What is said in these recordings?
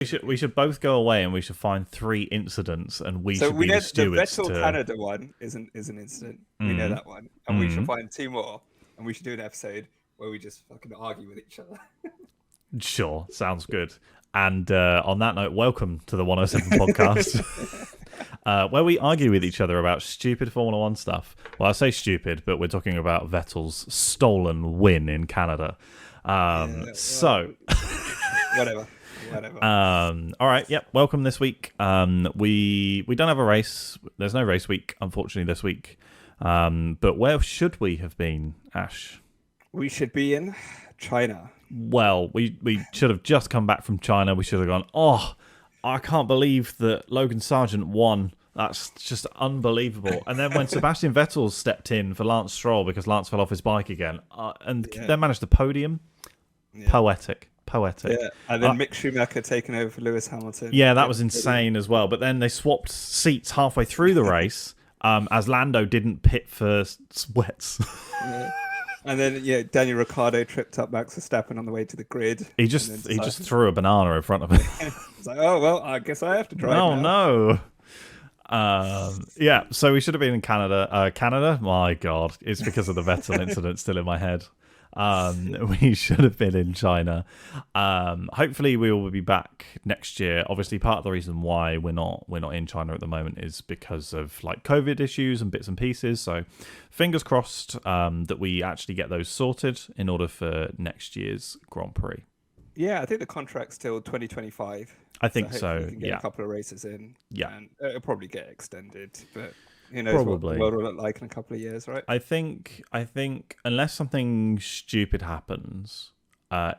We should both go away and we should find three incidents and we So should we be know the the stewards Vettel to. Canada one is an incident. We know Mm, that one, and we should mm. find two more, and we should do an episode where we just fucking argue with each other. Sure, sounds good. And on that note, welcome to the 107 podcast, where we argue with each other about stupid Formula One stuff. Well, I say stupid, but we're talking about Vettel's stolen win in Canada. So, whatever. all right, yep. Welcome this week. We don't have a race. There's no race week, unfortunately, this week. But where should we have been, Ash? We should be in China. Well, we should have just come back from China. We should have gone, oh, I can't believe that Logan Sargent won. That's just unbelievable. And then when Sebastian Vettel stepped in for Lance Stroll because Lance fell off his bike again and then managed the podium, poetic. Yeah, and then Mick Schumacher taking over for Lewis Hamilton. Yeah, that was insane as well. But then they swapped seats halfway through the race as Lando didn't pit for wets. Yeah. And then, Daniel Ricciardo tripped up Max Verstappen on the way to the grid. He just threw a banana in front of him. It's like, oh, well, I guess I have to drive Oh, now. no. So we should have been in Canada. Canada? My God. It's because of the Vettel incident still in my head. We should have been in China. Hopefully we will be back next year. Obviously, part of the reason why we're not in China at the moment is because of like COVID issues and bits and pieces. So, fingers crossed that we actually get those sorted in order for next year's Grand Prix. Yeah, I think the contract's till 2025. I think so. We can get a couple of races in. Yeah, and it'll probably get extended, but. Who knows probably. What the world will look like in a couple of years, right? I think unless something stupid happens,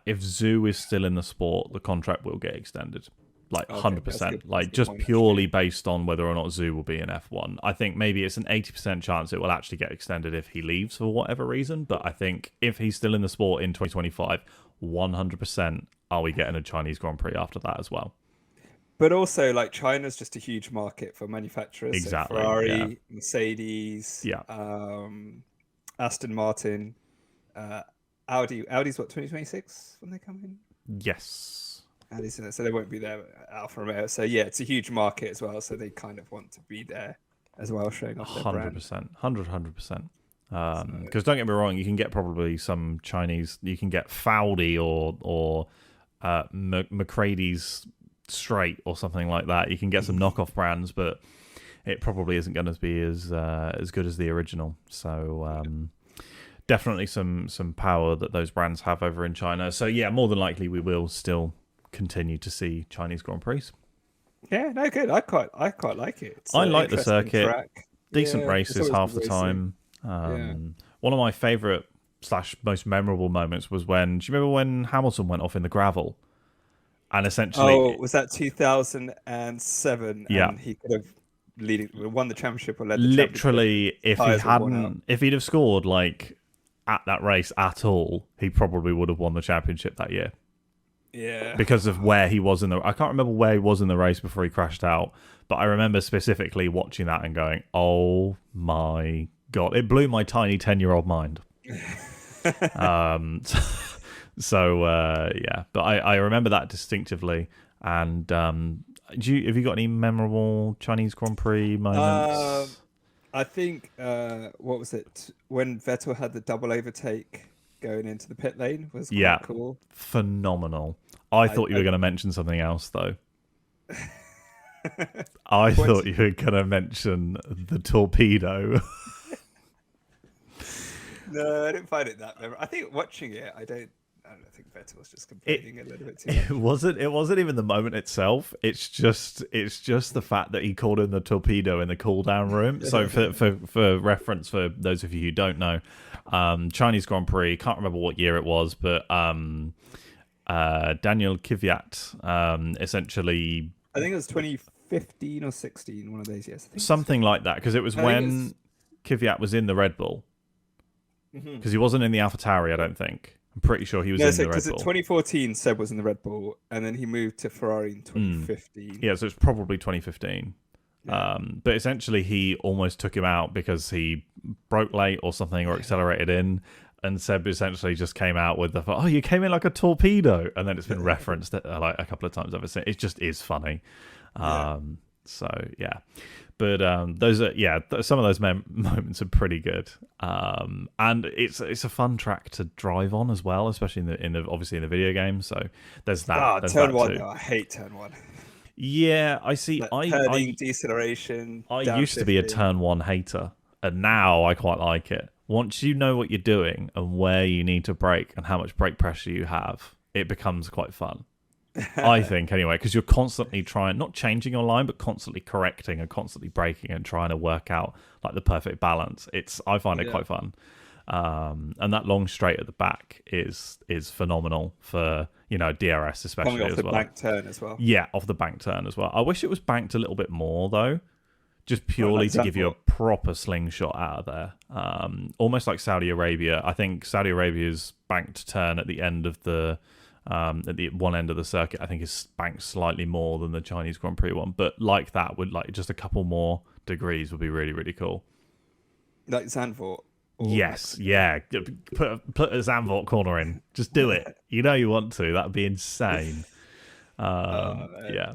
if Zoo is still in the sport, the contract will get extended. Like 100%. Like just purely based on whether or not Zoo will be in F1. I think maybe it's an 80% chance it will actually get extended if he leaves for whatever reason. But I think if he's still in the sport in 2025, 100% are we getting a Chinese Grand Prix after that as well. But also, like, China's just a huge market for manufacturers. Exactly. So Ferrari, Mercedes, Aston Martin, Audi. Audi's what, 2026 when they come in? Yes. Audi's in it, so they won't be there. Alfa Romeo. So yeah, it's a huge market as well. So they kind of want to be there as well, showing off their 100%. 100%. Because don't get me wrong, you can get probably some Chinese. You can get Faudi or McCrady's Straight or something like that. You can get some knockoff brands, but it probably isn't going to be as good as the original. So definitely some power that those brands have over in China. So yeah, more than likely we will still continue to see Chinese Grand Prix. Yeah, no, good. I quite like it. I like the circuit. Track. Decent races half the time. One of my favourite / most memorable moments was when. Do you remember when Hamilton went off in the gravel? And essentially, was that 2007? Yeah, and he could have won the championship or led the literally, championship. if he'd have scored like at that race at all, he probably would have won the championship that year. Yeah, because of where he was I can't remember where he was in the race before he crashed out, but I remember specifically watching that and going, "Oh my God!" It blew my tiny 10-year-old mind. So but I remember that distinctively. And have you got any memorable Chinese Grand Prix moments? I think what was it when Vettel had the double overtake going into the pit lane was quite cool. Phenomenal. I thought you were going to mention something else though. I thought you were going to mention the torpedo. No, I didn't find it that memorable. I think watching it, I don't think Vettel was just complaining a little bit too much. It wasn't even the moment itself. It's just the fact that he called in the torpedo in the cool down room. So for reference, for those of you who don't know, Chinese Grand Prix, can't remember what year it was, but Daniel Kvyat essentially, I think it was 2015 or 16, one of those years. Something like that, because it was when Kvyat was in the Red Bull. Because he wasn't in the AlphaTauri, I don't think. I'm pretty sure he was in the Red Bull. Because in 2014, Seb was in the Red Bull, and then he moved to Ferrari in 2015. Yeah, so it's probably 2015. Yeah. But essentially, he almost took him out because he broke late or something, or accelerated in. And Seb essentially just came out with the, oh, you came in like a torpedo. And then it's been referenced like a couple of times ever since. It just is funny. So, yeah. But those are, some of those moments are pretty good. And it's a fun track to drive on as well, especially obviously in the video game. So there's that. There's turn that one, too. though. I hate turn one. Yeah, I see. Turning, deceleration. I used to be a turn one hater, and now I quite like it. Once you know what you're doing and where you need to brake and how much brake pressure you have, it becomes quite fun. I think, anyway, because you're constantly not changing your line, but constantly correcting and constantly braking and trying to work out like the perfect balance. I find it quite fun. And that long straight at the back is phenomenal for DRS especially. Coming off as the bank turn as well. Yeah, off the bank turn as well. I wish it was banked a little bit more though. Just purely to give you a proper slingshot out of there. Almost like Saudi Arabia. I think Saudi Arabia's banked turn at the end of at the one end of the circuit, I think is banked slightly more than the Chinese Grand Prix one. But like that, would like just a couple more degrees would be really, really cool. Like Zandvoort. Yes, yeah. Put a Zandvoort corner in. Just do it. You know you want to. That would be insane. Yeah.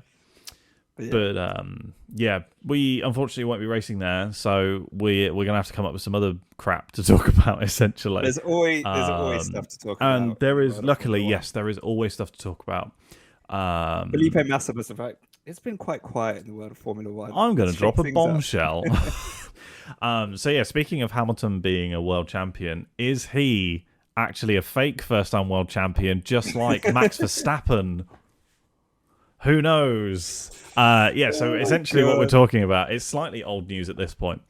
But we unfortunately won't be racing there, so we're gonna have to come up with some other crap to talk about. Essentially, there's always stuff to talk about, and there is luckily there is always stuff to talk about. Felipe Massa was like, it's been quite quiet in the world of Formula One. I'm gonna drop a bombshell. So yeah, speaking of Hamilton being a world champion, is he actually a fake first-time world champion, just like Max Verstappen? Who knows? So essentially what we're talking about is slightly old news at this point.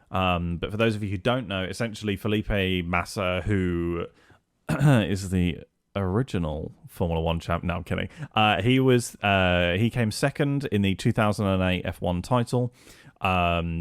But for those of you who don't know, essentially Felipe Massa, who is the original Formula One champ. No, I'm kidding. He came second in the 2008 F1 title.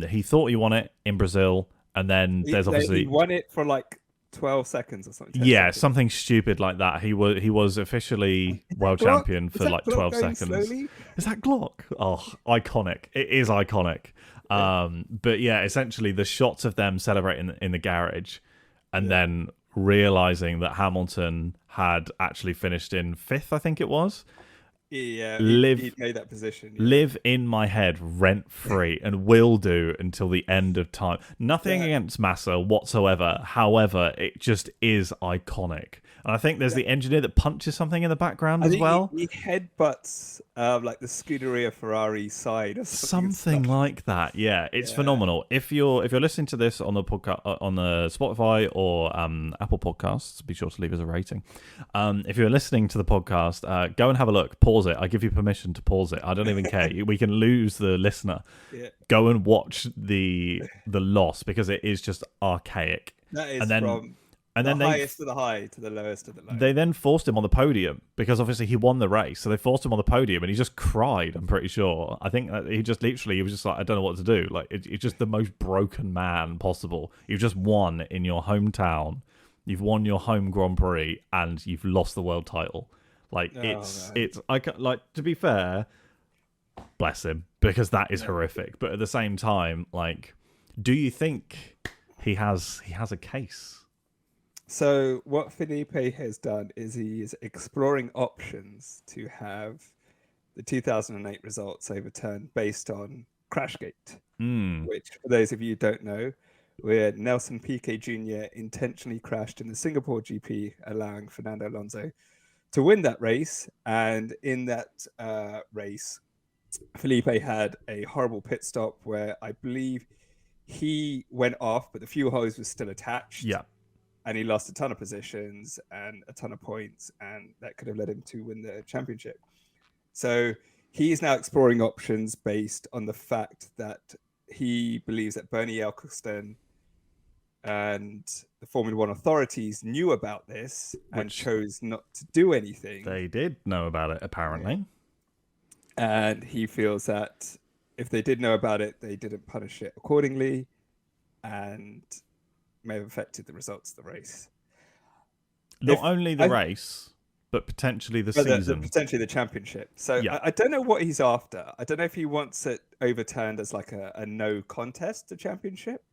He thought he won it in Brazil, and then he won it for like 12 seconds or something. Yeah, something stupid like that. He was officially world champion for like 12 seconds. Slowly? Is that Glock? Oh, iconic. It is iconic. Yeah. But yeah, essentially the shots of them celebrating in the garage and then realizing that Hamilton had actually finished in 5th, I think it was. Yeah, he made that position. Yeah. Live in my head rent free and will do until the end of time. Nothing against Massa whatsoever. However, it just is iconic. And I think there's the engineer that punches something in the background as well. He headbutts like the Scuderia Ferrari side or something like that. Yeah, it's phenomenal. If you're listening to this on the podcast on the Spotify or Apple Podcasts, be sure to leave us a rating. If you're listening to the podcast, go and have a look. Pause it. I give you permission to pause it. I don't even care. We can lose the listener. Yeah. Go and watch the loss because it is just archaic. That is from the highest of the high to the lowest of the low. They then forced him on the podium because obviously he won the race. So they forced him on the podium and he just cried, I'm pretty sure. I think he was just like, I don't know what to do. Like, it's just the most broken man possible. You've just won in your hometown. You've won your home Grand Prix and you've lost the world title. Like, to be fair, bless him, because that is horrific. But at the same time, like, do you think he has a case? So what Felipe has done is he is exploring options to have the 2008 results overturned based on Crashgate, which, for those of you who don't know, where Nelson Piquet Jr. intentionally crashed in the Singapore GP, allowing Fernando Alonso to win that race. And in that race, Felipe had a horrible pit stop where I believe he went off, but the fuel hose was still attached. Yeah. And he lost a ton of positions and a ton of points, and that could have led him to win the championship. So he is now exploring options based on the fact that he believes that Bernie Ecclestone and the Formula One authorities knew about this and chose not to do anything. They did know about it, apparently. And he feels that if they did know about it, they didn't punish it accordingly and may have affected the results of the race. Not only the race, but potentially the season. Potentially the championship. So I don't know what he's after. I don't know if he wants it overturned as like a no contest to championship,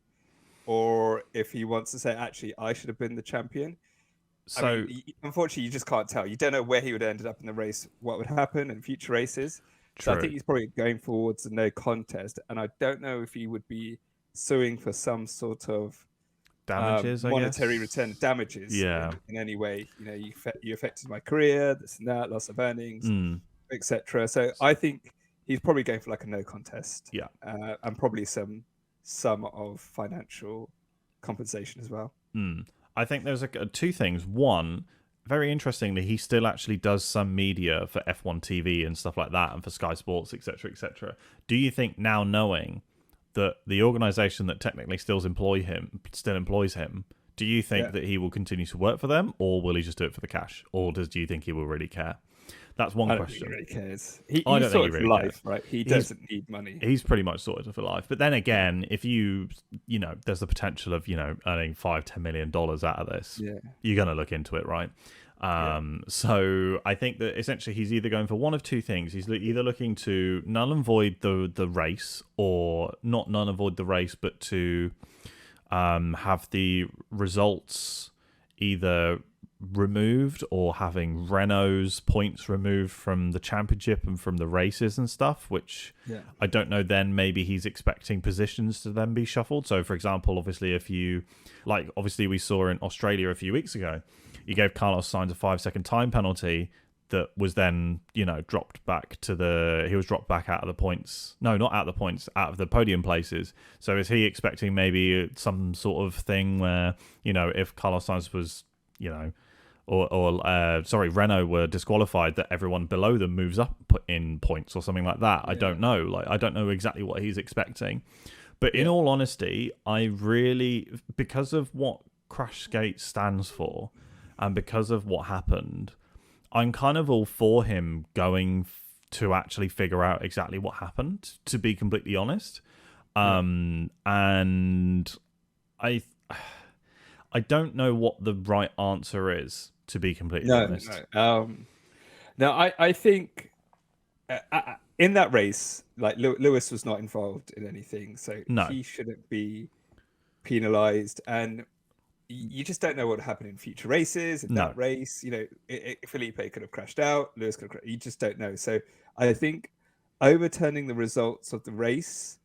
or if he wants to say, actually, I should have been the champion. So, I mean, unfortunately, you just can't tell. You don't know where he would have ended up in the race, what would happen in future races. So I true. think he's probably going forwards a no contest. And I don't know if he would be suing for some sort of Damages, I monetary guess. return damages Yeah. in any way. You know, you affected my career, this and that, loss of earnings, etc. So I think he's probably going for like a no contest. Yeah. And probably some of financial compensation as well. I think there's two things. One, very interestingly, he still actually does some media for F1 TV and stuff like that, and for Sky Sports, etc., etc. Do you think now, knowing that the organisation that technically still employs him, do you think that he will continue to work for them, or will he just do it for the cash, or do you think he will really care? That's one question. I don't think he really cares. I don't think he really cares. Right? He doesn't need money. He's pretty much sorted for life. But then again, if you know, there's the potential of, you know, earning $5-10 million out of this. Yeah. You're going to look into it, right? So I think that essentially he's either going for one of two things. He's either looking to null and void the race, or not null and void the race, but to have the results either removed, or having Renault's points removed from the championship and from the races and stuff, which I don't know. Then maybe he's expecting positions to then be shuffled. So for example, obviously we saw in Australia a few weeks ago, you gave Carlos Sainz a 5-second time penalty that was then, you know, dropped back he was dropped back out of the points. No, not out of the points, out of the podium places. So is he expecting maybe some sort of thing where, you know, if Carlos Sainz was, you know, Renault were disqualified, that everyone below them moves up in points or something like that? I don't know. Like, I don't know exactly what he's expecting. But in all honesty, I really, because of what Crashgate stands for and because of what happened, I'm kind of all for him going to actually figure out exactly what happened, to be completely honest. And I don't know what the right answer is, to be completely honest. No, I think in that race, like Lewis was not involved in anything, so he shouldn't be penalized. And you just don't know what happened in future races. In that race, you know, Felipe could have crashed out, Lewis could have you just don't know. So I think overturning the results of the race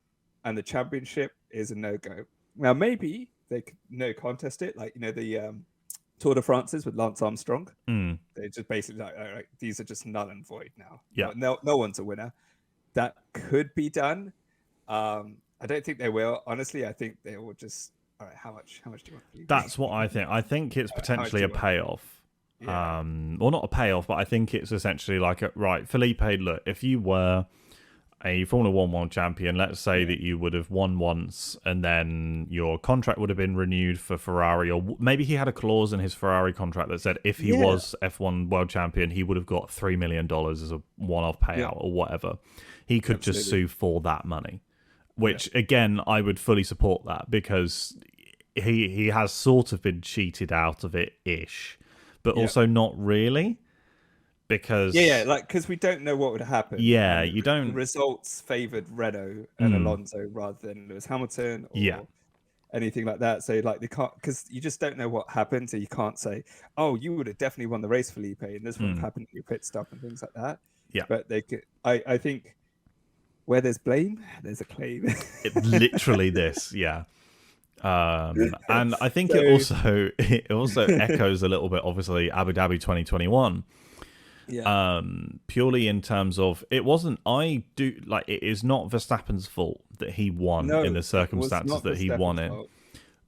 and the championship is a no-go. Now, maybe they could no contest it, like, you know, the Tour de France's with Lance Armstrong. They just basically like, all right, these are just null and void now. Yeah, no one's a winner. That could be done. I don't think they will. Honestly, I think they will just. All right, how much do you want? That's what I think. I think it's potentially a payoff. Yeah. Well, not a payoff, but I think it's essentially like right, Felipe, look, if you were a Formula 1 world champion, let's say that you would have won once and then your contract would have been renewed for Ferrari, or maybe he had a clause in his Ferrari contract that said if he was F1 world champion, he would have got $3 million as a one-off payout or whatever. He could just sue for that money, which again, I would fully support that, because he has sort of been cheated out of it-ish, but also not really. Because because we don't know what would happen. Yeah, you don't. The results favoured Renault and Alonso rather than Lewis Hamilton or anything like that. So like they can't, because you just don't know what happened. So you can't say, oh, you would have definitely won the race, Felipe, and this would have happened in your pit stop and things like that. Yeah, but they could. I think where there's blame, there's a claim. Literally this, and I think it also echoes a little bit, obviously, Abu Dhabi 2021. Purely in terms of it is not Verstappen's fault that he won in the circumstances that he won in.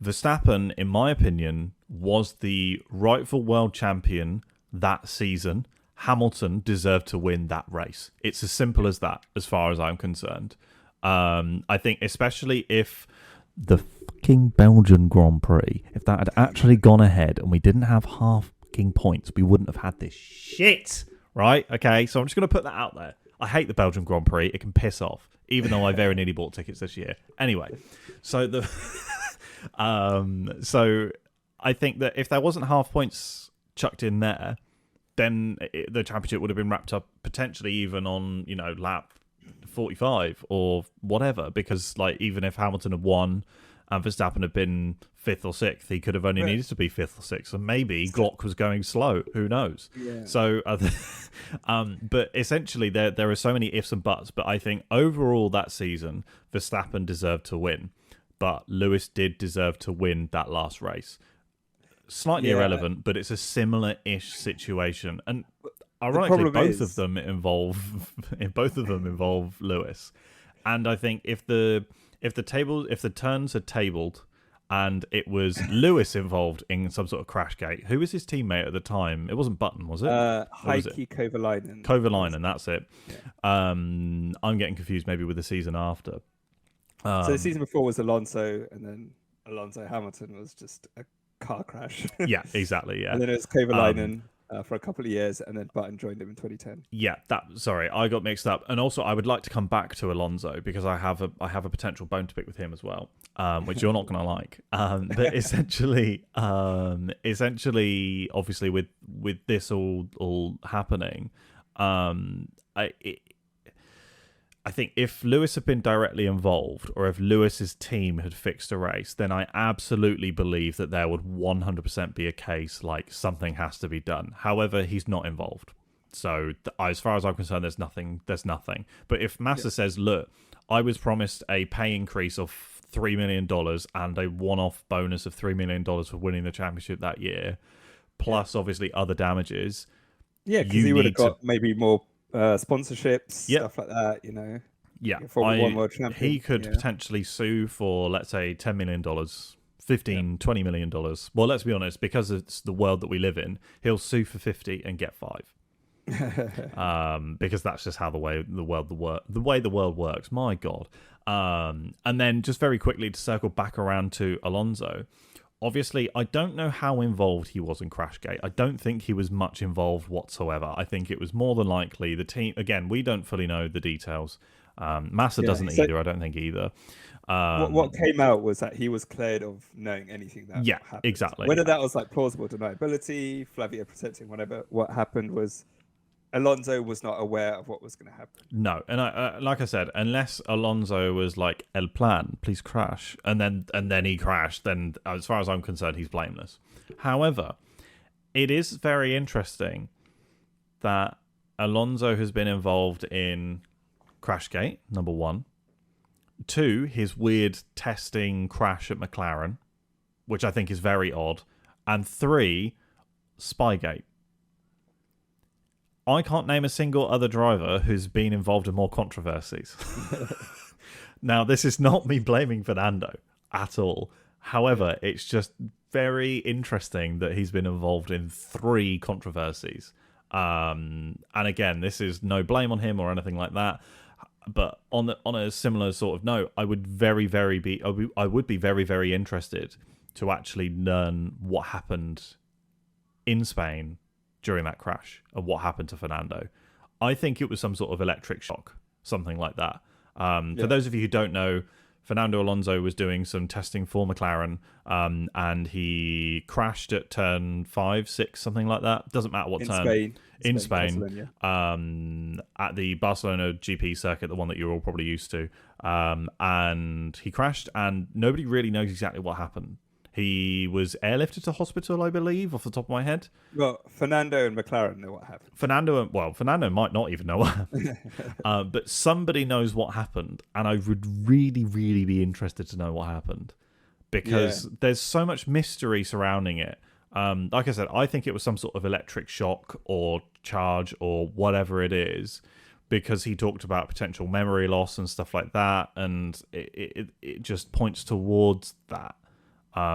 Verstappen, in my opinion, was the rightful world champion that season. Hamilton deserved to win that race. It's as simple as that, as far as I'm concerned. I think especially if the fucking Belgian Grand Prix, if that had actually gone ahead and we didn't have half points, we wouldn't have had this shit, right? Okay, so I'm just going to put that out there. I hate the Belgian Grand Prix. It can piss off, even though I very nearly bought tickets this year. Anyway, so so I think that if there wasn't half points chucked in there, then the championship would have been wrapped up potentially even on, you know, lap 45 or whatever, because like even if Hamilton had won and Verstappen had been 5th or 6th, he could have only needed to be 5th or 6th, and maybe Glock was going slow. Who knows? Yeah. So, but essentially, there are so many ifs and buts. But I think overall that season, Verstappen deserved to win, but Lewis did deserve to win that last race. Slightly irrelevant, but it's a similar-ish situation, and ironically, both of them involve Lewis. And I think if the turns had tabled and it was Lewis involved in some sort of crash gate, who was his teammate at the time? It wasn't Button, was it? Heikki Kovalainen. Kovalainen, that's it. Yeah. I'm getting confused maybe with the season after. So the season before was Alonso, and then Alonso Hamilton was just a car crash. Yeah, exactly. Yeah, and then it was Kovalainen for a couple of years, and then Button joined him in 2010. Yeah, sorry, I got mixed up. And also, I would like to come back to Alonso because I have a potential bone to pick with him as well, which you're not going to like. But essentially, obviously, with this all happening, I think if Lewis had been directly involved, or if Lewis's team had fixed a race, then I absolutely believe that there would 100% be a case like something has to be done. However, he's not involved. So as far as I'm concerned, there's nothing. But if Massa says, look, I was promised a pay increase of $3 million and a one-off bonus of $3 million for winning the championship that year, plus obviously other damages. Yeah, because he would have got maybe more sponsorships, stuff like that, Yeah, Formula One world champion. He could potentially sue for, let's say, $10 million, $15, $20 million. Well, let's be honest, because it's the world that we live in, he'll sue for 50 and get 5. Because that's just how the way the world works. My God. And then just very quickly to circle back around to Alonso. Obviously, I don't know how involved he was in Crashgate. I don't think he was much involved whatsoever. I think it was more than likely the team. Again, we don't fully know the details. Massa doesn't either. I don't think either. What came out was that he was cleared of knowing anything that happened. Exactly. Whether that was like plausible deniability, Flavia protecting, whatever. What happened was Alonso was not aware of what was going to happen. No, and I like I said, unless Alonso was like El Plan, please crash, and then he crashed, then as far as I'm concerned, he's blameless. However, it is very interesting that Alonso has been involved in Crashgate, number 1. 2, his weird testing crash at McLaren, which I think is very odd, and 3, Spygate. I can't name a single other driver who's been involved in more controversies. Now, this is not me blaming Fernando at all. However, it's just very interesting that he's been involved in 3 controversies. And again, this is no blame on him or anything like that. But on a similar sort of note, I would be very, very interested to actually learn what happened in Spain during that crash and what happened to Fernando. I think it was some sort of electric shock, something like that. For those of you who don't know, Fernando Alonso was doing some testing for McLaren, and he crashed at turn 5, 6, something like that. Doesn't matter what turn. In Spain, at the Barcelona GP circuit, the one that you're all probably used to. And he crashed, and nobody really knows exactly what happened. He was airlifted to hospital, I believe, off the top of my head. Well, Fernando and McLaren know what happened. Fernando might not even know what happened. But somebody knows what happened, and I would really, really be interested to know what happened. Because there's so much mystery surrounding it. Like I said, I think it was some sort of electric shock or charge or whatever it is, because he talked about potential memory loss and stuff like that, and it just points towards that.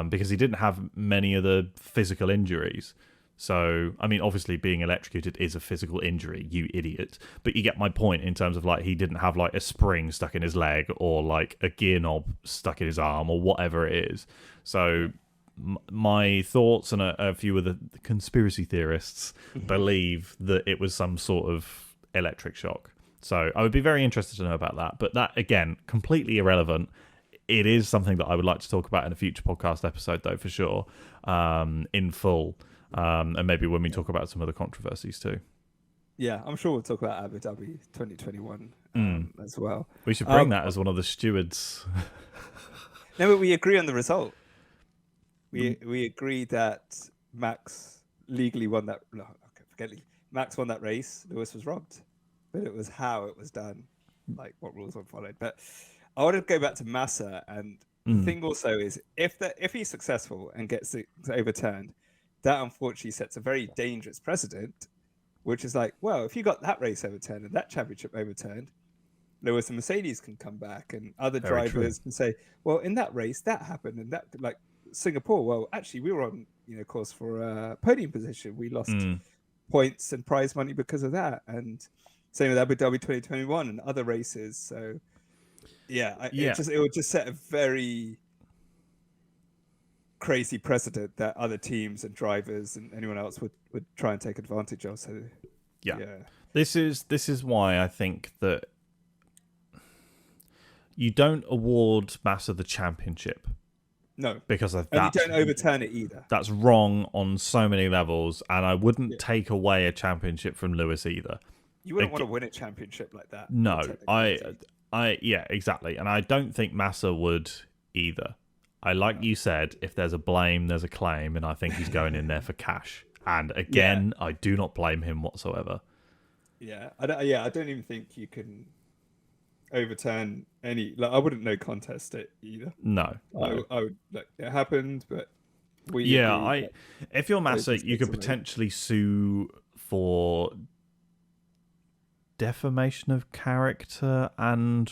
Because he didn't have many of the physical injuries. So, I mean, obviously being electrocuted is a physical injury, you idiot. But you get my point in terms of, like, he didn't have, like, a spring stuck in his leg or, like, a gear knob stuck in his arm or whatever it is. So, my thoughts and a few of the conspiracy theorists believe that it was some sort of electric shock. So, I would be very interested to know about that. But that, again, completely irrelevant. It is something that I would like to talk about in a future podcast episode, though, for sure, in full. And maybe when we talk about some of the controversies, too. Yeah, I'm sure we'll talk about Abu Dhabi 2021 as well. We should bring that as one of the stewards. No, but we agree on the result. We agree that Max legally won that. No, okay, forget legally. Max won that race. Lewis was robbed, but it was how it was done, like what rules were followed. But I want to go back to Massa, and the thing also is if he's successful and gets it overturned, that unfortunately sets a very dangerous precedent, which is like, well, if you got that race overturned and that championship overturned, Lewis and Mercedes can come back, and other Very drivers true. can say, well, in that race that happened, and that like Singapore, well, actually we were on course for a podium position. We lost points and prize money because of that, and same with Abu Dhabi 2021 and other races. So yeah, it would just set a very crazy precedent that other teams and drivers and anyone else would try and take advantage of. So yeah. This is why I think that you don't award Massa the championship. No, because of and that. You don't overturn it either. That's wrong on so many levels, and I wouldn't take away a championship from Lewis either. You wouldn't want to win a championship like that. No, yeah, exactly, and I don't think Massa would either. Like you said, if there's a blame, there's a claim, and I think he's going in there for cash. And again, I do not blame him whatsoever. Yeah, I don't even think you can overturn any. Like, I wouldn't no contest it either. No. I would. Like, it happened, but we. Yeah, if you're Massa, you could potentially sue for defamation of character and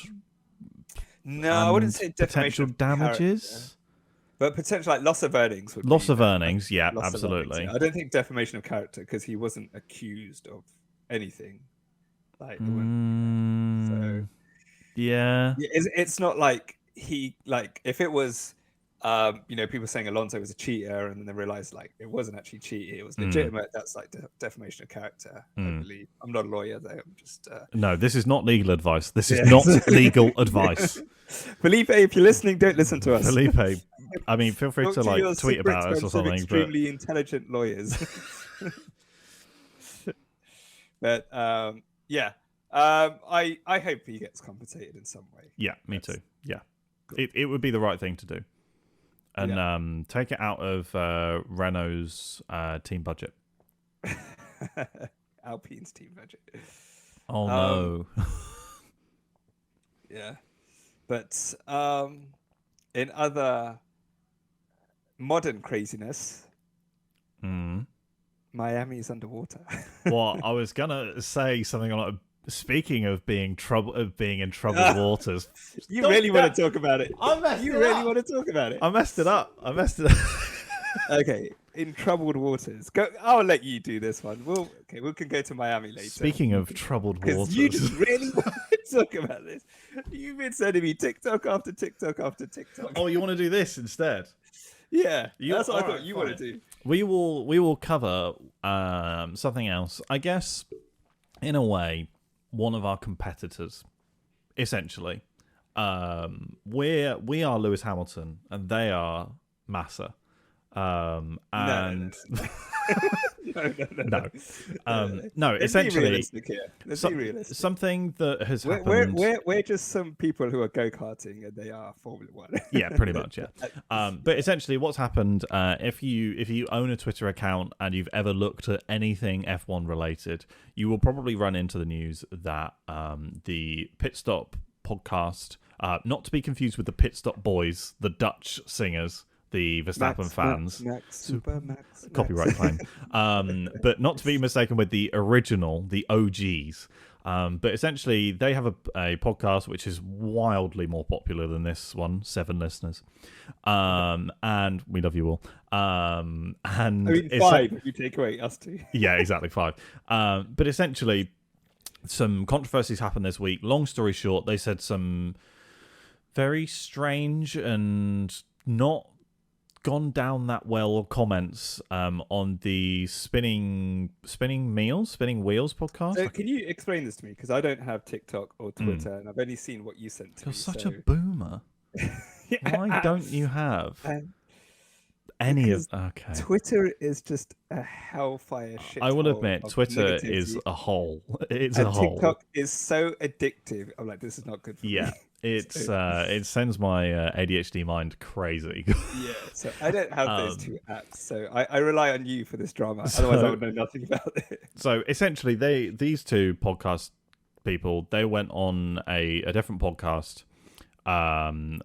I wouldn't say potential damages. Character. But potential like loss of earnings would loss of earnings, yeah, absolutely. Earnings. I don't think defamation of character because he wasn't accused of anything. Like, so yeah, it's not like he like if it was, people saying Alonso was a cheater and then they realized like it wasn't actually cheating, it was legitimate. That's like defamation of character. I believe. I'm not a lawyer though. I'm just. No, this is not legal advice. This is not legal advice. Felipe, if you're listening, don't listen to us. Felipe, I mean, feel free to tweet about us or something. Extremely intelligent lawyers. But I hope he gets compensated in some way. Yeah, me too. Yeah, cool. It would be the right thing to do, and take it out of Renault's team budget. Alpine's team budget. Oh no. Yeah, but in other modern craziness, Miami's underwater. Well, I was gonna say something like, speaking of being in troubled waters. You really want to talk about it? You really want to talk about it? I messed it up. Okay, in troubled waters. Go. I'll let you do this one. We can go to Miami later. Speaking of troubled waters, you just really want to talk about this. You've been sending me TikTok after TikTok after TikTok. Oh, you want to do this instead? Yeah, that's what I thought you want to do. We will cover something else. I guess, in a way, one of our competitors, essentially. We are Lewis Hamilton, and they are Massa. No. Essentially, Let's be realistic. Something that has happened. We're just some people who are go-karting, and they are Formula One. Yeah, pretty much. Yeah. But essentially, what's happened? If you own a Twitter account and you've ever looked at anything F1 related, you will probably run into the news that the Pit Stop podcast, not to be confused with the Pit Stop Boys, the Dutch singers, the Verstappen fans. Max. Copyright claim. But not to be mistaken with the original, the OGs. But essentially, they have a podcast which is wildly more popular than this one, 7 listeners. And we love you all. And I mean, 5 if you take away us 2. Yeah, exactly, 5. But essentially, some controversies happened this week. Long story short, they said some very strange and not gone down that well comments on the spinning wheels podcast. So can you explain this to me? Because I don't have TikTok or Twitter, and I've only seen what you sent to me. You're such a boomer. Why don't you have any of? Okay. Twitter is just a hellfire shit. I will admit, Twitter is a hole. It's a hole. TikTok is so addictive. I'm like, this is not good for me. It sends my ADHD mind crazy. Yeah, so I don't have those two apps, so I rely on you for this drama. Otherwise, I would know nothing about it. So essentially, these two podcast people, they went on a different podcast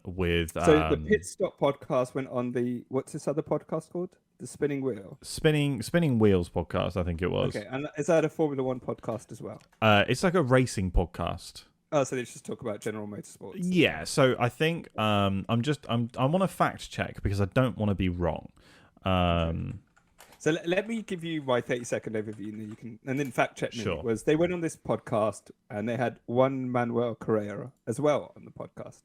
with. So the Pit Stop podcast went on the, what's this other podcast called? The Spinning Wheel. Spinning Wheels podcast, I think it was. Okay, and is that a Formula One podcast as well? It's like a racing podcast. Oh, so they just talk about general motorsports. Yeah, so I think I want to fact check because I don't want to be wrong. So let me give you my 30-second overview, and then you can, and then fact check me. Sure. Was they went on this podcast and they had Juan Manuel Correa as well on the podcast,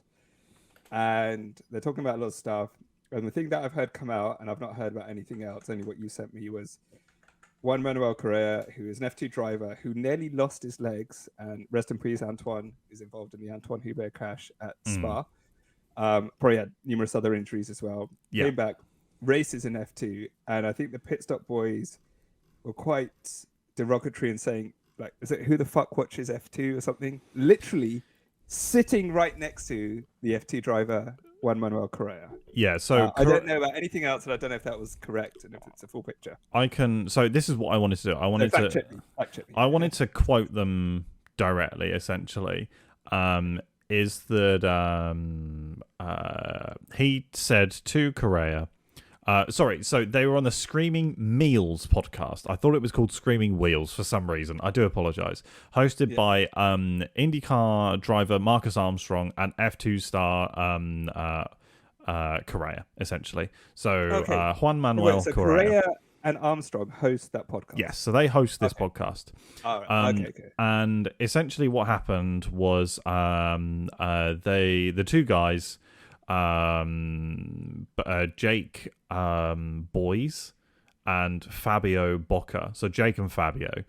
and they're talking about a lot of stuff. And the thing that I've heard come out, and I've not heard about anything else, only what you sent me, was Juan Manuel Correa, who is an F2 driver who nearly lost his legs, and rest in peace, Antoine, who's involved in the Antoine Hubert crash at Spa. Probably had numerous other injuries as well. Yeah. Came back, races in F2, and I think the Pit Stop boys were quite derogatory in saying, like, is it who the fuck watches F2 or something? Literally sitting right next to the F2 driver, Juan Manuel Correa. Yeah, so I don't know about anything else, and I don't know if that was correct and if it's a full picture. So this is what I wanted to do. I wanted fact check me. I wanted to quote them directly. Essentially, is that he said to Correa. So they were on the Screaming Meals podcast. I thought it was called Screaming Wheels for some reason. I do apologize. Hosted by IndyCar driver Marcus Armstrong and F2 star Correa, essentially. So Juan Manuel Correa and Armstrong host that podcast. Yes, so they host this podcast. All right. Okay. And essentially what happened was the two guys, Jake Boys and Fabio Bocca. So Jake and Fabio.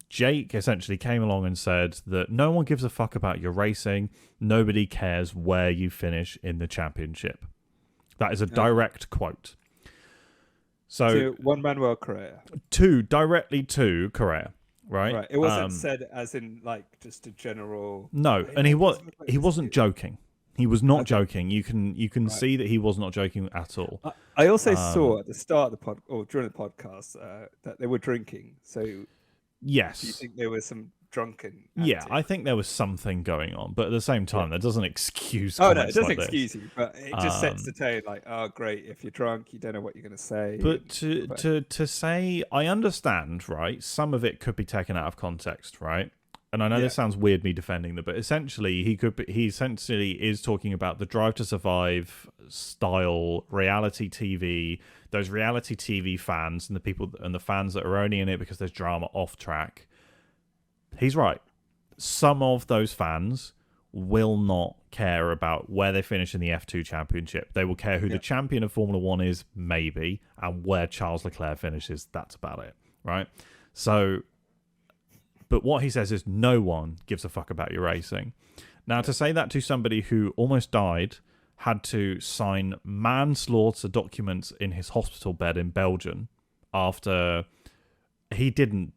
Jake essentially came along and said that no one gives a fuck about your racing. Nobody cares where you finish in the championship. That is a direct quote. So to Juan Manuel Correa. Directly to Correa. Right. It wasn't said as in like just a general. No, and he wasn't joking. He was not joking. You can see that he was not joking at all. I also saw at the start of the during the podcast that they were drinking. So yes, do you think there was some drunken? Yeah, I think there was something going on, but at the same time, that doesn't excuse. Oh no, it doesn't like excuse you, but it just sets the tone. Like, oh great, if you're drunk, you don't know what you're going to say. But to say, I understand, right? Some of it could be taken out of context, right? And I know this sounds weird, me defending them, but essentially, he essentially is talking about the Drive to Survive style reality TV. Those reality TV fans and the people and the fans that are only in it because there's drama off track. He's right. Some of those fans will not care about where they finish in the F2 championship. They will care who the champion of Formula One is, maybe, and where Charles Leclerc finishes. That's about it, right? So, but what he says is no one gives a fuck about your racing. Now, to say that to somebody who almost died, had to sign manslaughter documents in his hospital bed in Belgium after he didn't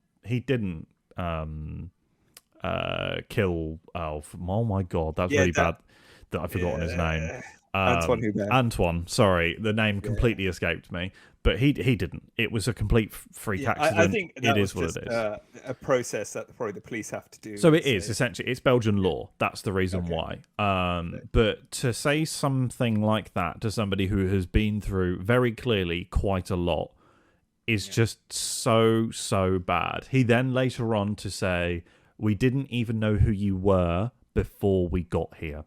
kill. Oh my god, that's really bad that I've forgotten his name. Antoine Hubert. Antoine, sorry, the name completely escaped me. But he didn't. It was a complete freak accident. I think that it is what just, it is. A process that probably the police have to do. So it is essentially, it's Belgian law. That's the reason why. But to say something like that to somebody who has been through very clearly quite a lot is just so bad. He then later on to say, we didn't even know who you were before we got here.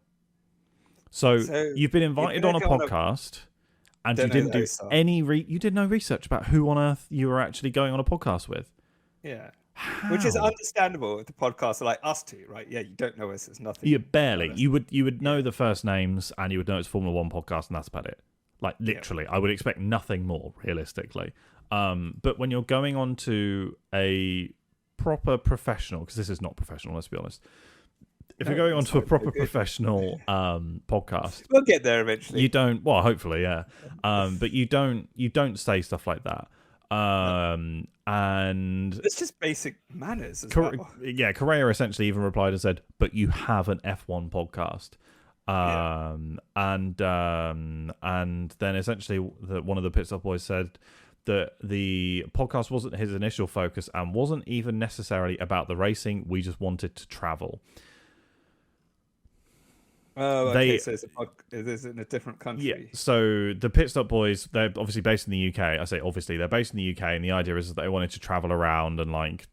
So you've been invited on a podcast. And you didn't do you did no research about who on earth you were actually going on a podcast with. Yeah. How? Which is understandable if the podcasts are like us two, right? Yeah, you don't know us, it's nothing. You barely. You would know the first names and you would know it's Formula One podcast and that's about it. Like literally. I would expect nothing more, realistically. But when you're going on to a proper professional, because this is not professional, let's be honest. If you're going on to a proper professional podcast, we'll get there eventually. You don't. Well, hopefully, yeah. But you don't say stuff like that. And it's just basic manners as well. yeah, Correa essentially even replied and said, "But you have an F1 podcast." And then essentially one of the pit stop boys said that the podcast wasn't his initial focus and wasn't even necessarily about the racing. We just wanted to travel. Oh, okay. So it is in a different country. Yeah. So the pit stop boys, they're obviously based in the UK. I say obviously they're based in the UK, and the idea is that they wanted to travel around and like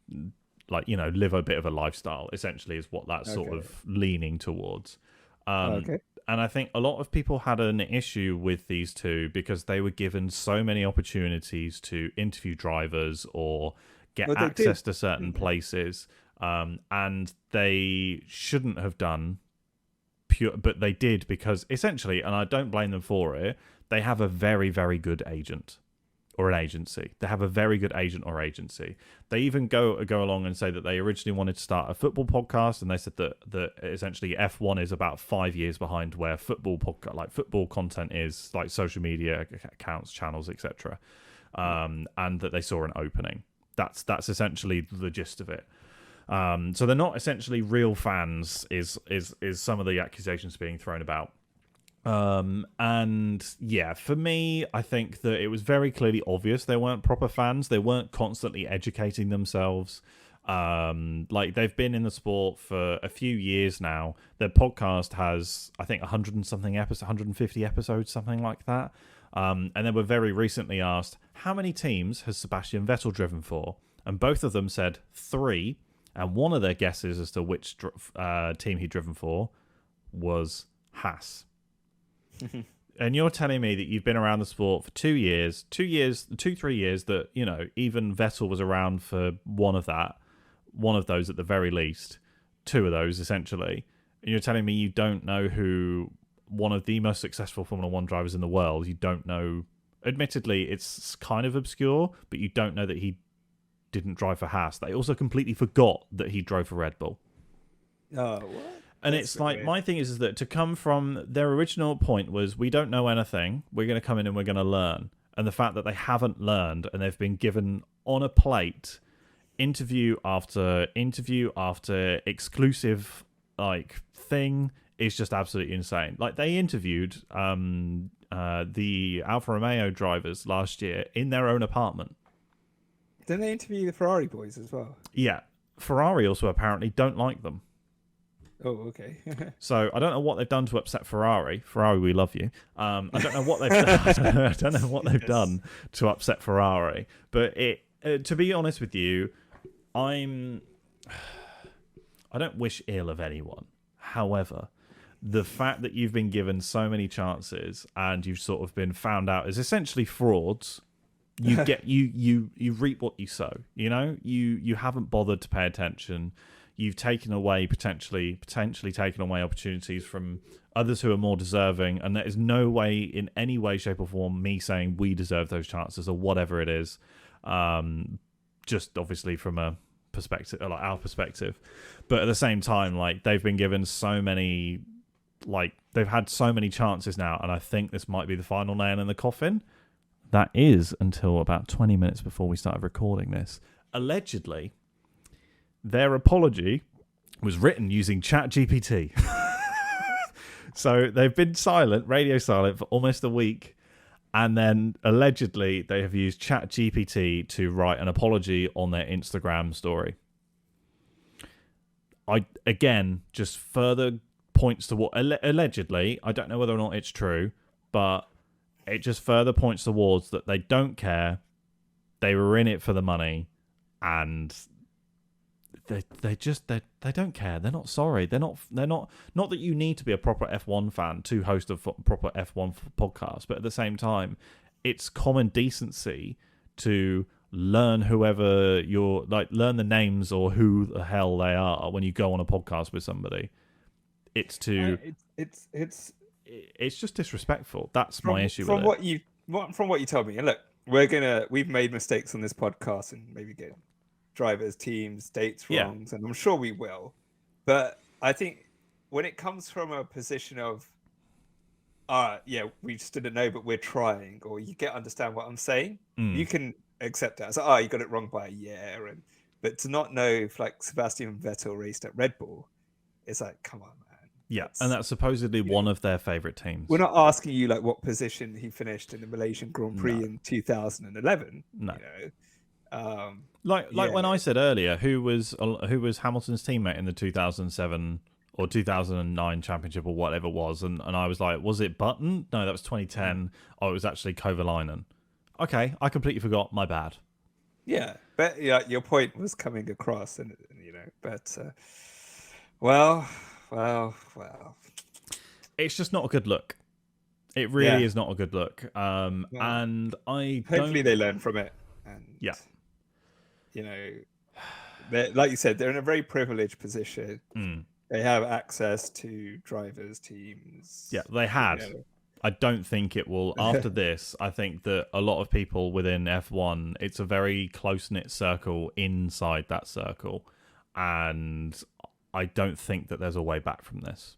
live a bit of a lifestyle. Essentially, is what that's sort of leaning towards. Okay. And I think a lot of people had an issue with these two because they were given so many opportunities to interview drivers or get access to certain places, and they shouldn't have done. But they did because essentially, and I don't blame them for it, they have a very, very good agent or an agency. They have a very good agent or agency. They even go along and say that they originally wanted to start a football podcast, and they said that essentially F1 is about 5 years behind where football football content is, like social media accounts, channels, etc. And that they saw an opening. That's essentially the gist of it. So they're not essentially real fans is some of the accusations being thrown about. And yeah, for me, I think that it was very clearly obvious they weren't proper fans. They weren't constantly educating themselves. Like they've been in the sport for a few years now. Their podcast has, I think, 100 and something episodes, 150 episodes, something like that. And they were very recently asked, how many teams has Sebastian Vettel driven for? And both of them said 3. And one of their guesses as to which team he'd driven for was Haas. And you're telling me that you've been around the sport for 3 years, that, you know, even Vettel was around for one of those at the very least, 2 of those essentially. And you're telling me you don't know who one of the most successful Formula 1 drivers in the world, you don't know, admittedly, it's kind of obscure, but you don't know that he didn't drive for Haas. They also completely forgot that he drove for Red Bull. Oh, what? And it's like, weird. My thing is that to come from their original point was, we don't know anything, we're going to come in and we're going to learn. And the fact that they haven't learned and they've been given on a plate interview after exclusive like thing is just absolutely insane. Like they interviewed the Alfa Romeo drivers last year in their own apartment. Didn't they interview the Ferrari boys as well? Yeah. Ferrari also apparently don't like them. Oh, okay. So I don't know what they've done to upset Ferrari. Ferrari, we love you. I don't know what they've done. I don't know what they've done to upset Ferrari. But to be honest with you, I don't wish ill of anyone. However, the fact that you've been given so many chances and you've sort of been found out as essentially frauds, you get you reap what you sow. You know, you haven't bothered to pay attention. You've taken away potentially taken away opportunities from others who are more deserving, and there is no way, in any way, shape, or form, me saying we deserve those chances or whatever it is. Just obviously from a perspective, like our perspective, but at the same time, like they've been given so many, like they've had so many chances now, and I think this might be the final nail in the coffin. That is until about 20 minutes before we started recording this. Allegedly, their apology was written using ChatGPT. So they've been silent, radio silent, for almost a week. And then allegedly they have used ChatGPT to write an apology on their Instagram story. Again, just further points to what allegedly, I don't know whether or not it's true, but it just further points towards that they don't care. They were in it for the money, and they don't care. They're not sorry. They're not that you need to be a proper F1 fan to host a proper F1 podcast, but at the same time, it's common decency to learn whoever you're, like, learn the names or who the hell they are when you go on a podcast with somebody. It's just disrespectful. That's my issue with it. From what you told me, and look, we've made mistakes on this podcast and maybe get drivers, teams, dates wrong, and I'm sure we will. But I think when it comes from a position of, we just didn't know, but we're trying, or you understand what I'm saying, you can accept it. I was like, oh, you got it wrong by a year, but to not know if like Sebastian Vettel raced at Red Bull, it's like, come on, man. Yeah, and that's supposedly one of their favorite teams. We're not asking you like what position he finished in the Malaysian Grand Prix in 2011. No. Like when I said earlier, who was Hamilton's teammate in the 2007 or 2009 championship or whatever it was, and I was like, was it Button? No, that was 2010. Oh, it was actually Kovalainen. Okay, I completely forgot. My bad. Yeah, but your point was coming across, and but well. It's just not a good look. It really is not a good look. And hopefully they learn from it. And like you said, they're in a very privileged position. They have access to drivers, teams. Yeah, they had. I don't think it will. After this, I think that a lot of people within F1, it's a very close-knit circle inside that circle. And I don't think that there's a way back from this.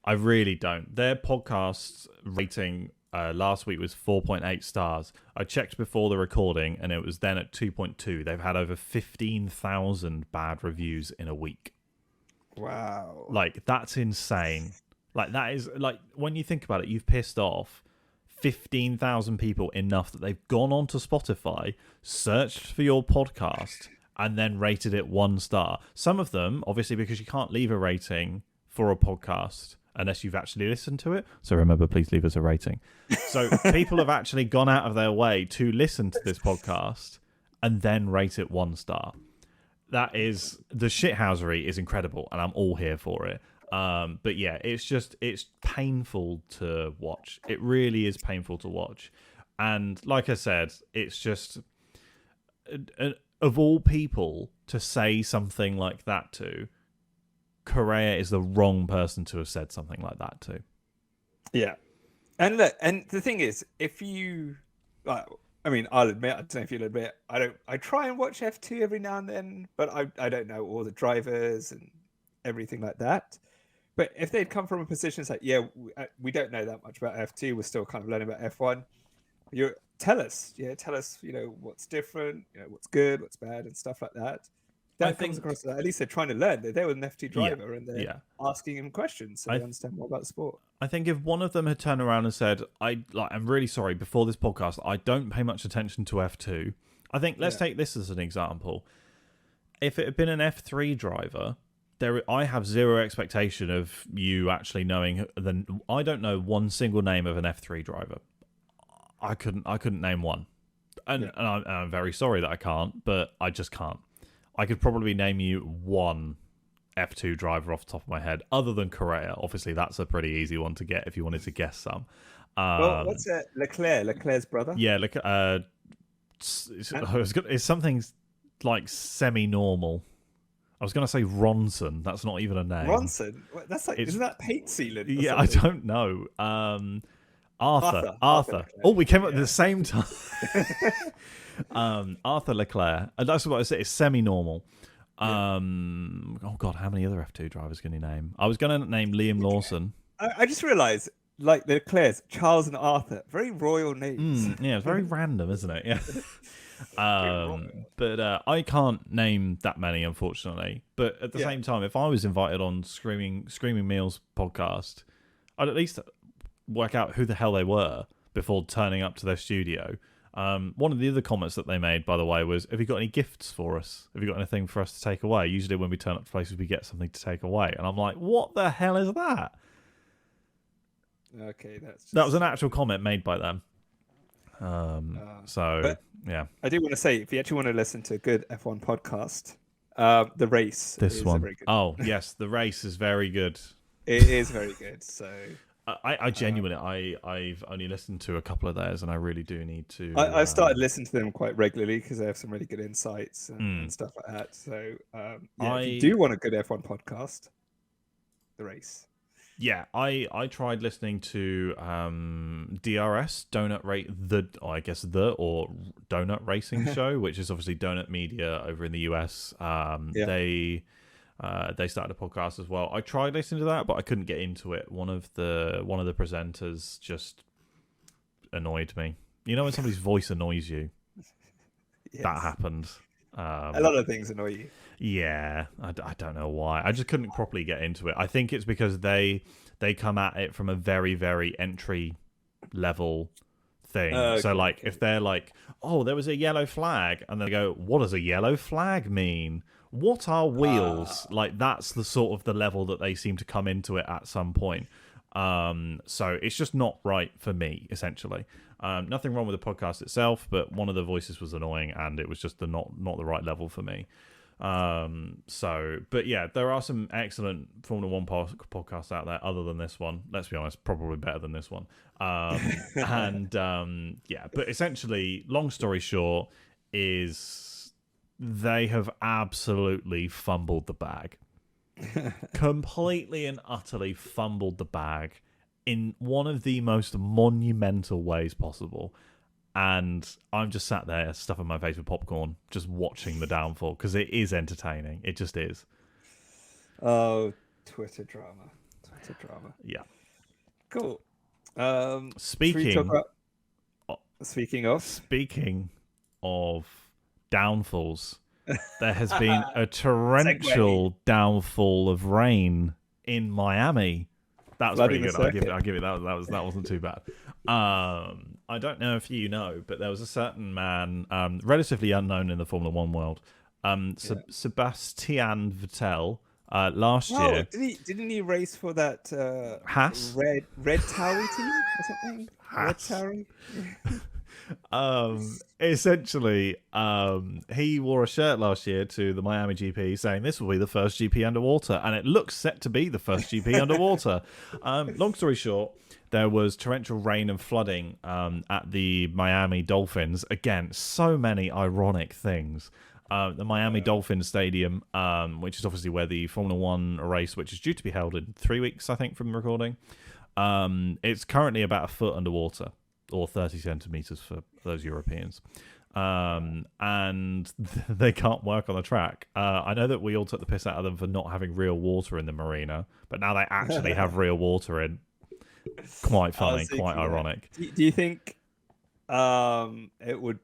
I really don't. Their podcast rating last week was 4.8 stars. I checked before the recording, and it was then at 2.2. They've had over 15,000 bad reviews in a week. Wow. Like, that's insane. Like, that is, like, when you think about it, you've pissed off 15,000 people enough that they've gone onto Spotify, searched for your podcast, and then rated it 1 star. Some of them, obviously, because you can't leave a rating for a podcast unless you've actually listened to it. So remember, please leave us a rating. So people have actually gone out of their way to listen to this podcast and then rate it 1 star. That is, the shithousery is incredible, and I'm all here for it. But yeah, it's painful to watch. It really is painful to watch. And like I said, it's just, of all people to say something like that to, Correa is the wrong person to have said something like that to. Yeah. And look, and the thing is, if you, I mean, I'll admit, I don't know if you'll admit, I try and watch F2 every now and then, but I don't know all the drivers and everything like that. But if they'd come from a position, it's like, yeah, we don't know that much about F2. We're still kind of learning about F1. Tell us, what's different, what's good, what's bad, and stuff like that. That comes across. At least they're trying to learn. They were an F2 driver, and they're asking him questions so they understand more about the sport. I think if one of them had turned around and said, I'm really sorry, before this podcast, I don't pay much attention to F2. I think, let's take this as an example. If it had been an F3 driver, I have zero expectation of you actually knowing. I don't know one single name of an F3 driver. I couldn't name one. And I'm very sorry that I can't, but I just can't. I could probably name you one F2 driver off the top of my head, other than Correa. Obviously, that's a pretty easy one to get if you wanted to guess some. Well, what's it? Leclerc's brother? Yeah, it's something like semi-normal. I was going to say Ronson. That's not even a name. Ronson? That's like, isn't that paint sealant? Yeah, I don't know. Arthur. Oh, we came up at the same time. Arthur Leclerc. And that's what I said. It's semi-normal. Oh, God, how many other F2 drivers can you name? I was going to name Liam Lawson. I just realised, like, the Leclercs, Charles and Arthur, very royal names. Yeah, it's very random, isn't it? Yeah. But I can't name that many, unfortunately. But at the same time, if I was invited on Screaming Meals podcast, I'd at least work out who the hell they were before turning up to their studio. One of the other comments that they made, by the way, was, have you got any gifts for us? Have you got anything for us to take away? Usually when we turn up to places, we get something to take away. And I'm like, what the hell is that? Okay, that was an actual comment made by them. Yeah. I do want to say, if you actually want to listen to a good F1 podcast, The Race is very good. Oh, yes, The Race is very good. It is very good. So I genuinely, I've only listened to a couple of theirs, and I really do need to. I've started listening to them quite regularly because they have some really good insights and stuff like that. So if you do want a good F1 podcast, The Race. Yeah, I tried listening to DRS Donut Donut Racing Show, which is obviously Donut Media over in the US. They started a podcast as well. I tried listening to that, but I couldn't get into it. One of the presenters just annoyed me. You know when somebody's voice annoys you? Yes. That happened. A lot of things annoy you. Yeah, I don't know why. I just couldn't properly get into it. I think it's because they come at it from a very, very entry level thing. So like if they're like, oh, there was a yellow flag, and they go, what does a yellow flag mean? What are wheels? Like that's the sort of the level that they seem to come into it at some point. So it's just not right for me, essentially. Nothing wrong with the podcast itself, but one of the voices was annoying, and it was just not the right level for me. But yeah, there are some excellent Formula One podcasts out there other than this one. Let's be honest, probably better than this one. Yeah, but essentially, long story short, is they have absolutely fumbled the bag. Completely and utterly fumbled the bag in one of the most monumental ways possible. And I'm just sat there stuffing my face with popcorn, just watching the downfall, because it is entertaining. It just is. Oh, Twitter drama. Yeah. Cool. Speaking of of downfalls, there has been a torrential downfall of rain in Miami. That was pretty good. I'll give it that. That wasn't too bad. I don't know if you know, but there was a certain man, relatively unknown in the Formula One world, Sebastian Vettel, last year. Didn't he race for that Haas? Red Tauri team or something? Haas. Red Tauri? Essentially, he wore a shirt last year to the Miami GP saying this will be the first GP underwater, and it looks set to be the first GP underwater. Long story short, there was torrential rain and flooding at the Miami Dolphins. Again, so many ironic things. The Miami Dolphins Stadium, which is obviously where the Formula One race, which is due to be held in 3 weeks, I think, from the recording. It's currently about a foot underwater, or 30 centimeters for those Europeans. And they can't work on the track. I know that we all took the piss out of them for not having real water in the marina, but now they actually have real water in. Quite funny, quite ironic. Do you think it would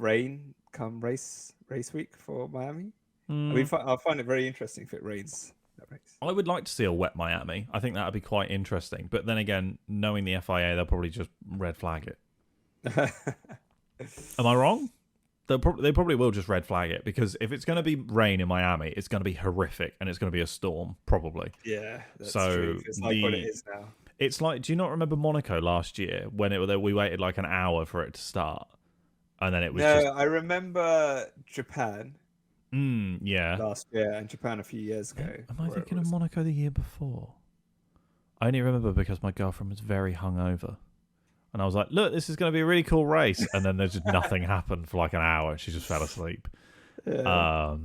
rain come race week for Miami? I mean, I'll find it very interesting if it rains that race. I would like to see a wet Miami. I think that would be quite interesting. But then again, knowing the FIA, they'll probably just red flag it. Am I wrong? They probably will just red flag it, because if it's going to be rain in Miami, it's going to be horrific, and it's going to be a storm, probably. Yeah, that's true. It's like what it is now. It's like, do you not remember Monaco last year when we waited like an hour for it to start, and then it was I remember Japan. Yeah. Last year, and Japan a few years ago. Am I thinking of Monaco the year before? I only remember because my girlfriend was very hungover, and I was like, "Look, this is going to be a really cool race," and then there's just nothing happened for like an hour. She just fell asleep. Yeah.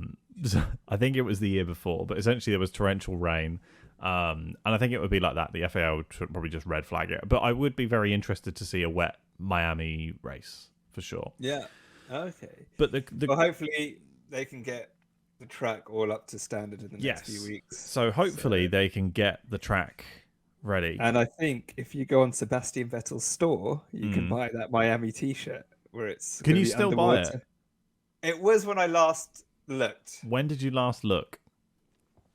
I think it was the year before, but essentially there was torrential rain. And I think it would be like that. The FAO would probably just red flag it. But I would be very interested to see a wet Miami race, for sure. Yeah. Okay. But well, hopefully they can get the track all up to standard in the next few weeks. So hopefully they can get the track ready. And I think if you go on Sebastian Vettel's store, you can buy that Miami t-shirt where it's... Can you still buy it? It was when I last looked. When did you last look?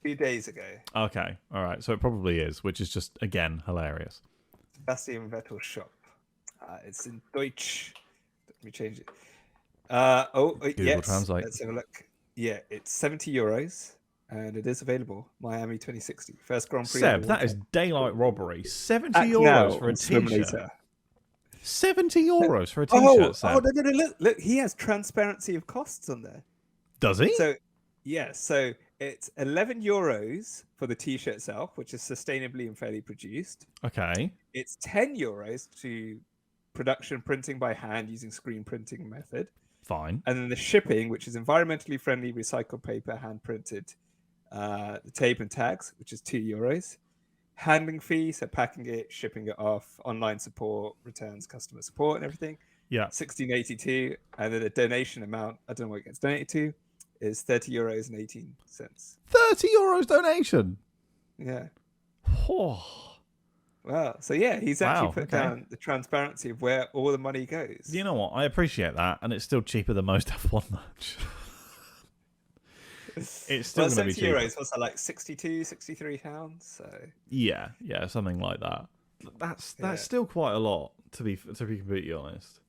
2 days ago. Okay, all right. So it probably is, which is just, again, hilarious. Sebastian Vettel shop. It's in Deutsch. Let me change it. Google Translate. Let's have a look. Yeah, it's €70, and it is available. Miami 2060. First Grand Prix. Seb, that is daylight robbery. €70 for a t-shirt. €70 for a t-shirt, Seb. No, look, he has transparency of costs on there. Does he? So, yeah, so... It's €11 for the t-shirt itself, which is sustainably and fairly produced. Okay. It's €10 to production printing by hand using screen printing method. Fine. And then the shipping, which is environmentally friendly recycled paper, hand printed, the tape and tags, which is €2. Handling fee, so packing it, shipping it off, online support, returns, customer support, and everything. Yeah. $16.82, and then the donation amount, I don't know what it gets donated to, is €30.18. €30 donation. Yeah. Oh. What Wow. So yeah, he's actually Wow. put Okay. down the transparency of where all the money goes. You know what? I appreciate that, and it's still cheaper than most F1 merch. It's still Well, going to be 70 cheaper. euros, what's that, like 62, 63 pounds? So Yeah, something like that. That's yeah. still quite a lot to be completely honest.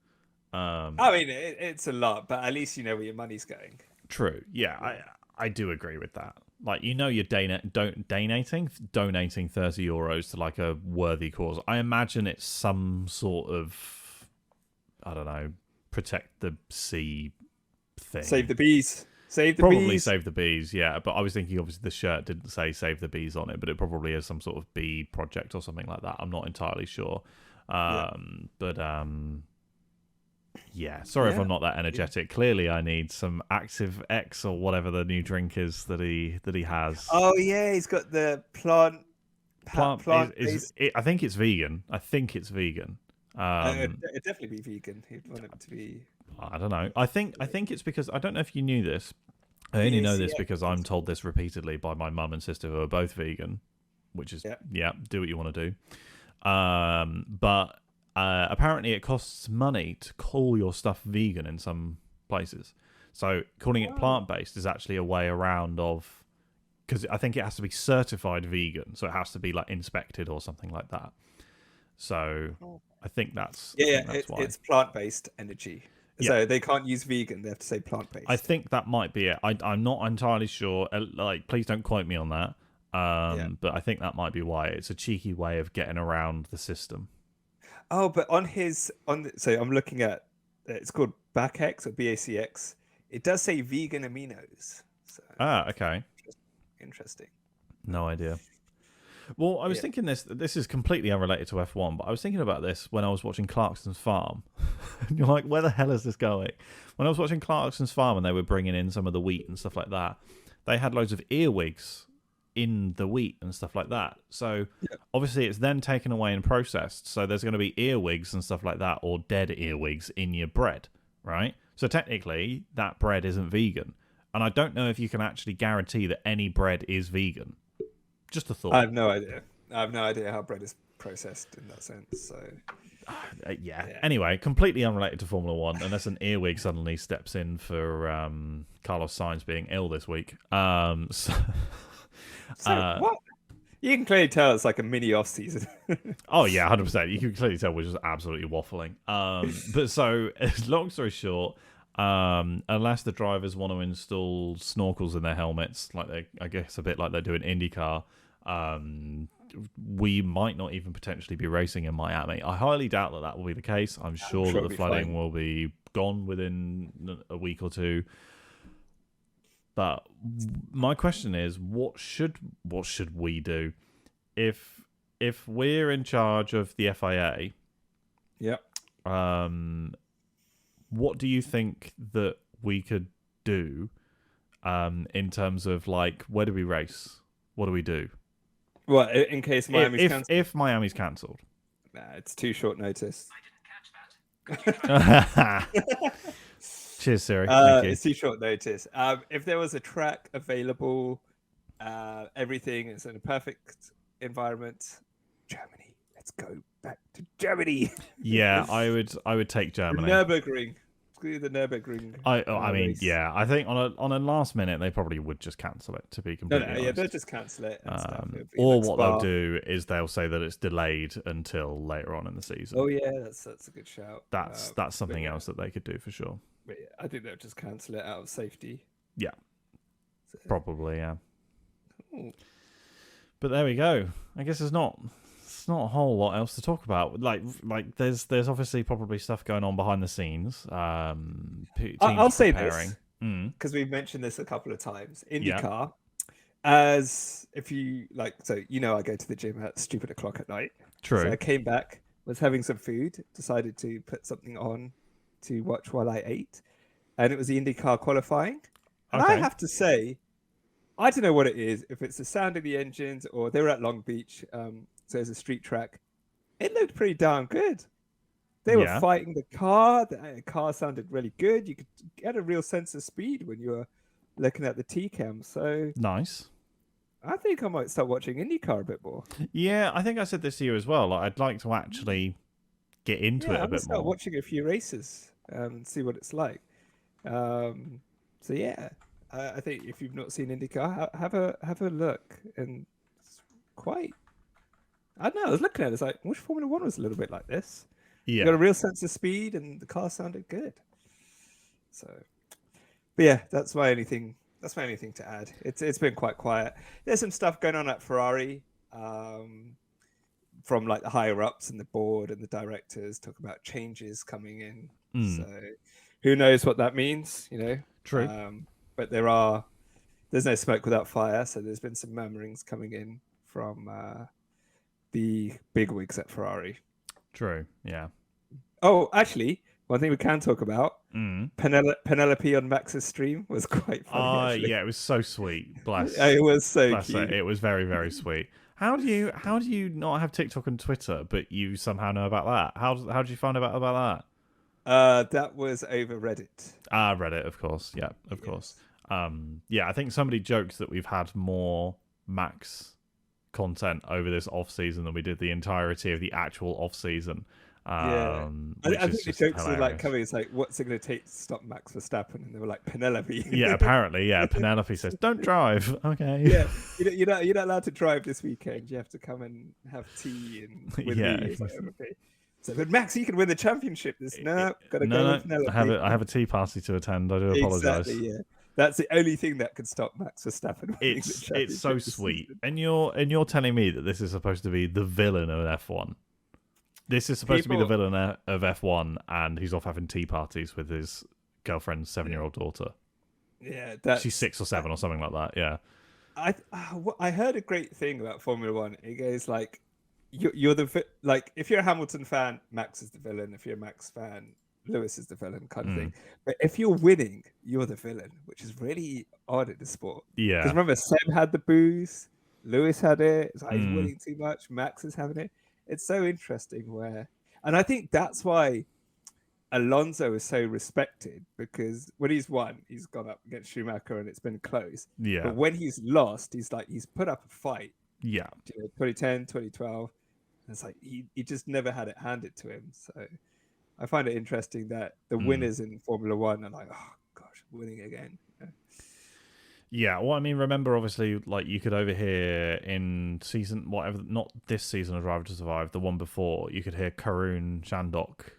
I mean, it's a lot, but at least you know where your money's going. True. Yeah, I do agree with that. Like, you know, you're donating 30 euros to like a worthy cause. I imagine it's some sort of, I don't know, protect the sea thing. Save the bees. Save the Probably bees. save the bees, yeah. But I was thinking, obviously, the shirt didn't say save the bees on it, but it probably is some sort of bee project or something like that. I'm not entirely sure. But yeah, sorry if I'm not that energetic. Clearly, I need some Active X or whatever the new drink is that he has. Oh yeah, he's got the plant Is I think it's vegan. I think it's vegan. it'd definitely be vegan. He'd want it to be. I don't know. I think it's because I don't know if you knew this. I only know this because I'm told this repeatedly by my mum and sister who are both vegan, which is do what you want to do. But apparently it costs money to call your stuff vegan in some places. So calling it plant-based is actually a way around of, because I think it has to be certified vegan, so it has to be like inspected or something like that. So I think that's why. It's plant-based energy. So they can't use vegan; they have to say plant-based. I think that might be it. I'm not entirely sure. Like, please don't quote me on that. But I think that might be why. It's a cheeky way of getting around the system. Oh, but so I'm looking at it's called BACX or BACX. It does say vegan aminos. So Okay. interesting. No idea. Well, I was thinking this is completely unrelated to F1, but I was thinking about this when I was watching Clarkson's Farm. And you're like, where the hell is this going? When I was watching Clarkson's Farm and they were bringing in some of the wheat and stuff like that, they had loads of earwigs in the wheat and stuff like that. So obviously it's then taken away and processed. So there's going to be earwigs and stuff like that, or dead earwigs in your bread, right? So technically that bread isn't vegan. And I don't know if you can actually guarantee that any bread is vegan. Just a thought. I have no idea. I have no idea how bread is processed in that sense. So, Anyway, completely unrelated to Formula One, unless an earwig suddenly steps in for Carlos Sainz being ill this week. So what? You can clearly tell it's like a mini off season. Oh yeah, 100%. You can clearly tell we're just absolutely waffling. But so, long story short, unless the drivers want to install snorkels in their helmets, I guess a bit like they do in IndyCar, we might not even potentially be racing in Miami. I highly doubt that will be the case. I'm sure that the flooding will be gone within a week or two. But my question is, what should we do if we're in charge of the FIA? Yep. What do you think that we could do in terms of, like, where do we race? What do we do? Well, in case Miami's cancelled? If Miami's cancelled. Nah, it's too short notice. I didn't catch that. Cheers, Siri. Thank you. It's too short notice. If there was a track available, everything is in a perfect environment, Germany. Let's go back to Germany. Yeah, I would take Germany. Nürburgring. The Nürburgring. I mean, race. yeah. I think on a last minute they probably would just cancel it. To be completely honest. They'll just cancel it. And stuff. Or like what Spa. they'll do is they'll say that it's delayed until later on in the season. Oh yeah, that's a good shout. That's something else that they could do for sure. But yeah, I think they'll just cancel it out of safety. Yeah, So, probably. Yeah. cool. But there we go. I guess it's not a whole lot else to talk about. Like there's obviously probably stuff going on behind the scenes. I'll say this because we've mentioned this a couple of times. IndyCar, as if you like, so I go to the gym at stupid o'clock at night. True. So I came back, was having some food, decided to put something on to watch while I ate, and it was the IndyCar qualifying. And I have to say, I don't know what it is, if it's the sound of the engines or they were at Long Beach, so there's a street track. It looked pretty darn good. They were fighting the car. The car sounded really good. You could get a real sense of speed when you were looking at the T-cam. So nice. I think I might start watching IndyCar a bit more. Yeah, I think I said this to you as well. Like, I'd like to actually get into Yeah, it I'm a gonna bit start more. watching a few races and see what it's like. Um, so yeah, I think if you've not seen IndyCar, have a look. And it's quite, I don't know. I was looking at it, it's like, I wish Formula One was a little bit like this. You got Yeah, a real sense of speed, and the car sounded good. So, but yeah, that's my only thing. That's my only thing to add. It's been quite quiet. There's some stuff going on at Ferrari. From like the higher ups and the board and the directors talk about changes coming in. So who knows what that means, you know? true. But there's no smoke without fire. So there's been some murmurings coming in from the big wigs at Ferrari. True. Yeah. Oh, actually, one thing we can talk about, Mm. Penelope on Max's stream was quite funny. Actually, Yeah, it was so sweet. Bless. it was so Bless cute. it. It was very, very sweet. How do you not have TikTok and Twitter, but you somehow know about that? How did you find out about that? That was over Reddit. Reddit, of course. Yeah, of course. Yes. Yeah, I think somebody joked that we've had more Max content over this off season than we did the entirety of the actual off season. Yeah. Which I is think the just jokes are like hilarious. coming. It's like, what's it going to take to stop Max Verstappen? And they were like, Penelope. Yeah, apparently, yeah. Penelope says, "Don't drive." Okay. Yeah, you're not allowed to drive this weekend. You have to come and have tea and with Yeah. me. It's like, okay. So, but Max, you can win the championship. Gotta go No, with Penelope. I have a tea party to attend. I do apologize. Exactly. Yeah, that's the only thing that could stop Max Verstappen winning the It's championship. so this sweet, season. and you're telling me that this is supposed to be the villain of F1. This is supposed to be the villain of F1, and he's off having tea parties with his girlfriend's 7-year-old daughter. Yeah, She's 6 or 7 or something like that. Yeah. I heard a great thing about Formula One. It goes like, you're like, if you're a Hamilton fan, Max is the villain. If you're a Max fan, Lewis is the villain, kind of thing. But if you're winning, you're the villain, which is really odd in the sport. Yeah. Because remember, Seb had the booze, Lewis had it. It's like he's winning too much. Max is having it. It's so interesting and I think that's why Alonso is so respected, because when he's won, he's gone up against Schumacher and it's been close. Yeah. But when he's lost, he's put up a fight. Yeah. 2010, 2012. And it's like he just never had it handed to him. So I find it interesting that the winners in Formula One are like, oh gosh, winning again. Yeah, well, I mean, remember, obviously, like, you could overhear in season, whatever, not this season of Drive to Survive, the one before, you could hear Karun Shandok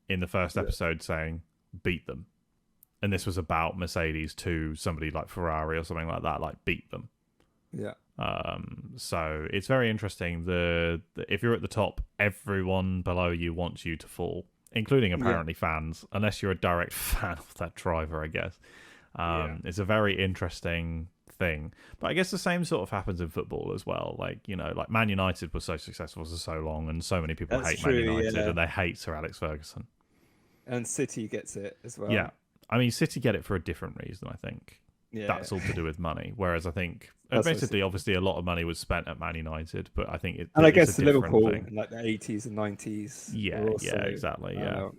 in the first episode saying, beat them. And this was about Mercedes to somebody like Ferrari or something like that, like, beat them. Yeah. So it's very interesting. If you're at the top, everyone below you wants you to fall, including apparently fans, unless you're a direct fan of that driver, I guess. It's a very interesting thing, but I guess the same sort of happens in football as well. Like, you know, like Man United was so successful for so long, and so many people hate Man United, and they hate Sir Alex Ferguson. And City gets it as well. Yeah, I mean, City get it for a different reason. I think that's all to do with money. Whereas I think, admittedly, obviously, a lot of money was spent at Man United, but I think and I guess a Liverpool thing. in like the 80s and 90s. Yeah, exactly. Yeah.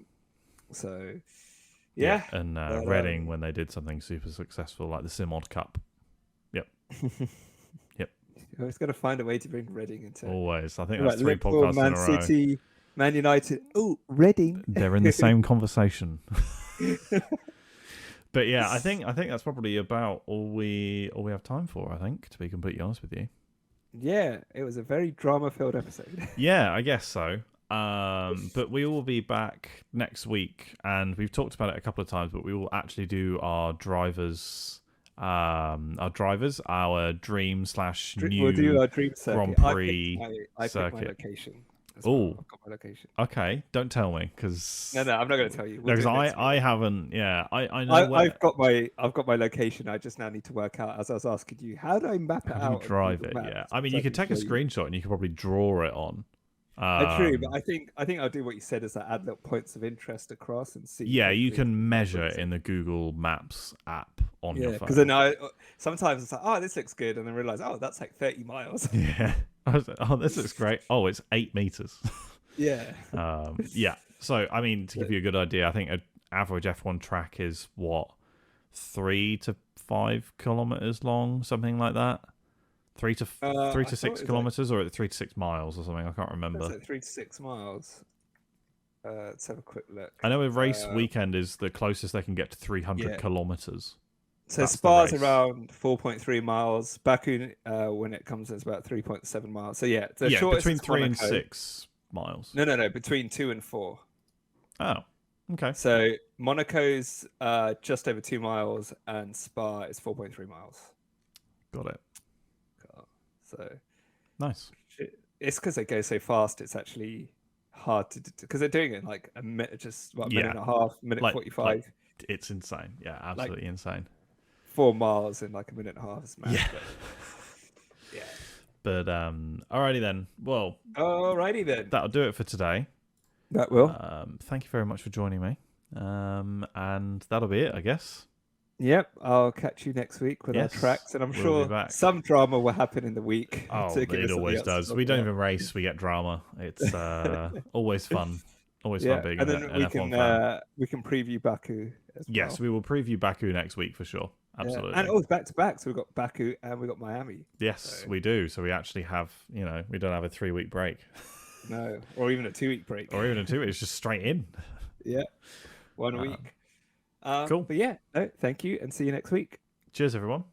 So. Yeah, and Reading when they did something super successful like the Simod Cup. Yep. Yep. You always got to find a way to bring Reading into. Always. I think that's three Liverpool, podcasts Man in a row. City, Man United. Oh, Reading. They're in the same conversation. But yeah, I think that's probably about all we have time for. I think, to be completely honest with you. Yeah, it was a very drama-filled episode. Yeah, I guess so. But we will be back next week, and we've talked about it a couple of times, but we will actually do our drivers, our dream / new We'll do our dream circuit. Grand Prix I picked my circuit. location. Oh, I've got my location. Okay, don't tell me, because No, I'm not going to tell you. because I haven't. Yeah, I know. I've got my location. I just now need to work out, as I was asking you, how do I map it how out? do you on drive Google it? Maps Yeah, I mean, so you could can take a show you? screenshot and you could probably draw it on. True, but I think I'll do what you said, is that add little points of interest across and see. Yeah, you can measure it in the Google Maps app on your phone. because then sometimes it's like, oh, this looks good, and then realize, oh, that's like 30 miles. Yeah. I was like, oh, this looks great. Oh, it's 8 meters. Yeah. Yeah. So, I mean, to give you a good idea, I think an average F1 track is what, 3 to 5 kilometers long, something like that. 3 to I 3 thought to it 6 was like- kilometers, or 3 to 6 miles, or something. I can't It's remember. like 3 to 6 miles. Let's have a quick look. I know a race weekend is the closest they can get to 300 yeah. kilometers. So That's the Spa's race. around 4.3 miles. Baku, when it comes, is about 3.7 miles. So yeah, the Yeah, shortest between is 3 and Monaco. 6 miles. No, between 2 and 4. Oh, okay. So Monaco's just over 2 miles, and Spa is 4.3 miles. Got it. So Nice. it's because they go so fast. It's actually hard to because they're doing it in like a minute, just what, a minute and a half, minute 45. It's insane. Yeah, absolutely insane. 4 miles in like a minute and a half is mad. Yeah. But, yeah. But alrighty then. Well, Alrighty then. that'll do it for today. That will. Thank you very much for joining me. And that'll be it, I guess. Yep, I'll catch you next week with Yes, our tracks, and I'm we'll be sure back. some drama will happen in the week. Oh, to give us it something always else to does. talk We don't about. even race; we get drama. It's always fun. Always fun being and an then we F1 can fan. we can preview Baku as Yes, well. we will preview Baku next week for sure. Absolutely. And it's back to back, so we've got Baku and we've got Miami. Yes, So- we do. So we actually have, we don't have a 3-week break No, or even a 2-week break. or even a 2. It's just straight in. Yeah, 1 week. Cool. But yeah, no, thank you, and see you next week. Cheers, everyone.